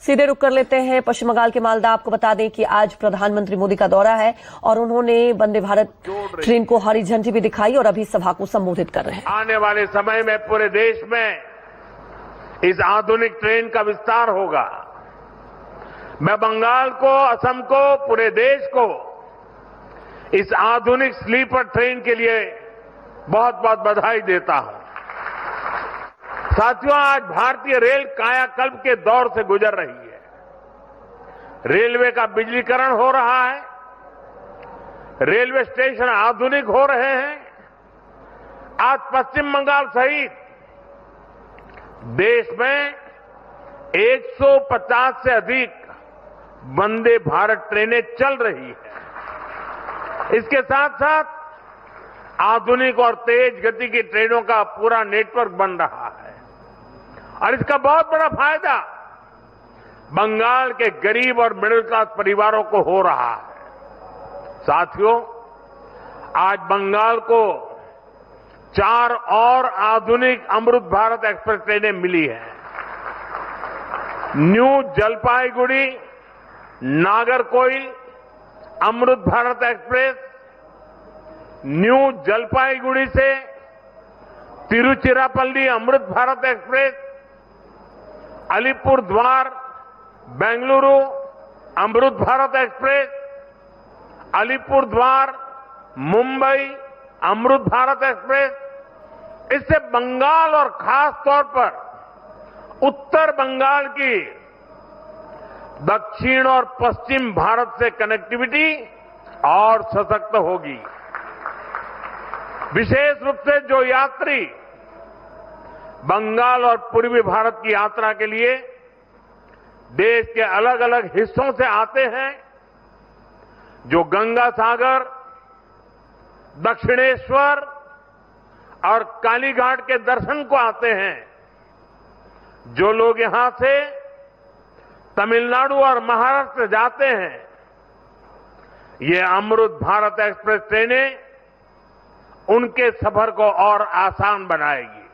सीधे रुक कर लेते हैं पश्चिम बंगाल के मालदा। आपको बता दें कि आज प्रधानमंत्री मोदी का दौरा है और उन्होंने वंदे भारत ट्रेन को हरी झंडी भी दिखाई और अभी सभा को संबोधित कर रहे हैं। आने वाले समय में पूरे देश में इस आधुनिक ट्रेन का विस्तार होगा। मैं बंगाल को, असम को, पूरे देश को इस आधुनिक स्लीपर ट्रेन के लिए बहुत बहुत बधाई देता हूं। साथियों, आज भारतीय रेल कायाकल्प के दौर से गुजर रही है। रेलवे का बिजलीकरण हो रहा है, रेलवे स्टेशन आधुनिक हो रहे हैं। आज पश्चिम बंगाल सहित देश में 150 से अधिक वंदे भारत ट्रेनें चल रही है। इसके साथ साथ आधुनिक और तेज गति की ट्रेनों का पूरा नेटवर्क बन रहा है और इसका बहुत बड़ा फायदा बंगाल के गरीब और मिडिल क्लास परिवारों को हो रहा है। साथियों, आज बंगाल को 4 और आधुनिक अमृत भारत एक्सप्रेस ट्रेनें मिली हैं। New Jalpaiguri Nagercoil Amrit Bharat express, new Jalpaiguri से तिरुचिरापल्ली अमृत भारत एक्सप्रेस, अलीपुर द्वार बेंगलुरु अमृत भारत एक्सप्रेस, अलीपुर द्वार मुंबई अमृत भारत एक्सप्रेस। इससे बंगाल और खास तौर पर उत्तर बंगाल की दक्षिण और पश्चिम भारत से कनेक्टिविटी और सशक्त होगी। विशेष रूप से जो यात्री बंगाल और पूर्वी भारत की यात्रा के लिए देश के अलग अलग हिस्सों से आते हैं, जो गंगा सागर, दक्षिणेश्वर और कालीघाट के दर्शन को आते हैं, जो लोग यहां से तमिलनाडु और महाराष्ट्र जाते हैं, ये अमृत भारत एक्सप्रेस ट्रेनें उनके सफर को और आसान बनाएगी।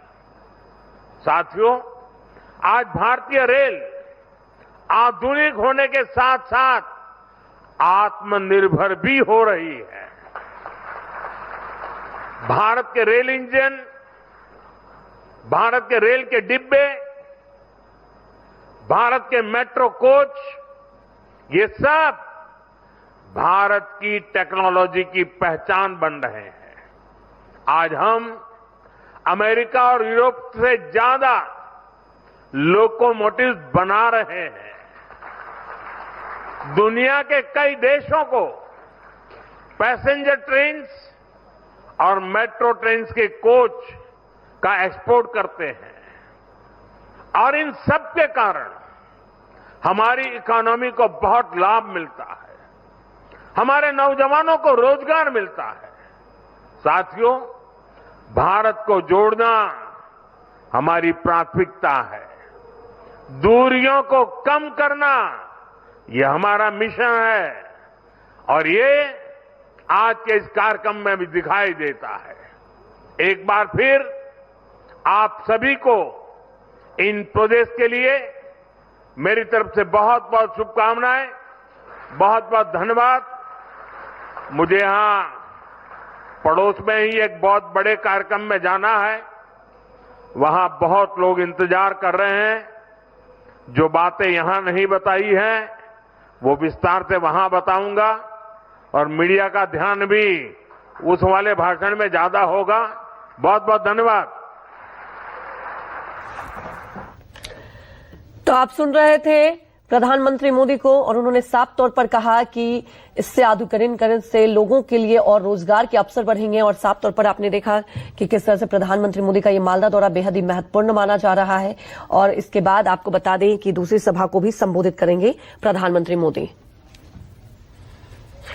साथियों, आज भारतीय रेल आधुनिक होने के साथ साथ आत्मनिर्भर भी हो रही है। भारत के रेल इंजन, भारत के रेल के डिब्बे, भारत के मेट्रो कोच, ये सब भारत की टेक्नोलॉजी की पहचान बन रहे हैं। आज हम अमेरिका और यूरोप से ज्यादा लोकोमोटिव्स बना रहे हैं। दुनिया के कई देशों को पैसेंजर ट्रेन्स और मेट्रो ट्रेन्स के कोच का एक्सपोर्ट करते हैं और इन सब के कारण हमारी इकोनॉमी को बहुत लाभ मिलता है, हमारे नौजवानों को रोजगार मिलता है। साथियों, भारत को जोड़ना हमारी प्राथमिकता है। दूरियों को कम करना यह हमारा मिशन है और ये आज के इस कार्यक्रम में भी दिखाई देता है। एक बार फिर आप सभी को इन प्रोजेक्ट्स के लिए मेरी तरफ से बहुत बहुत शुभकामनाएं, बहुत बहुत धन्यवाद। मुझे यहां पड़ोस में ही एक बहुत बड़े कार्यक्रम में जाना है, वहां बहुत लोग इंतजार कर रहे हैं। जो बातें यहां नहीं बताई हैं वो विस्तार से वहां बताऊंगा और मीडिया का ध्यान भी उस वाले भाषण में ज्यादा होगा। बहुत बहुत धन्यवाद। तो आप सुन रहे थे प्रधानमंत्री मोदी को और उन्होंने साफ तौर पर कहा कि इससे आधुनिकीकरण से लोगों के लिए और रोजगार के अवसर बढ़ेंगे और साफ तौर पर आपने देखा कि किस तरह से प्रधानमंत्री मोदी का ये मालदा दौरा बेहद ही महत्वपूर्ण माना जा रहा है। और इसके बाद आपको बता दें कि दूसरी सभा को भी संबोधित करेंगे प्रधानमंत्री मोदी।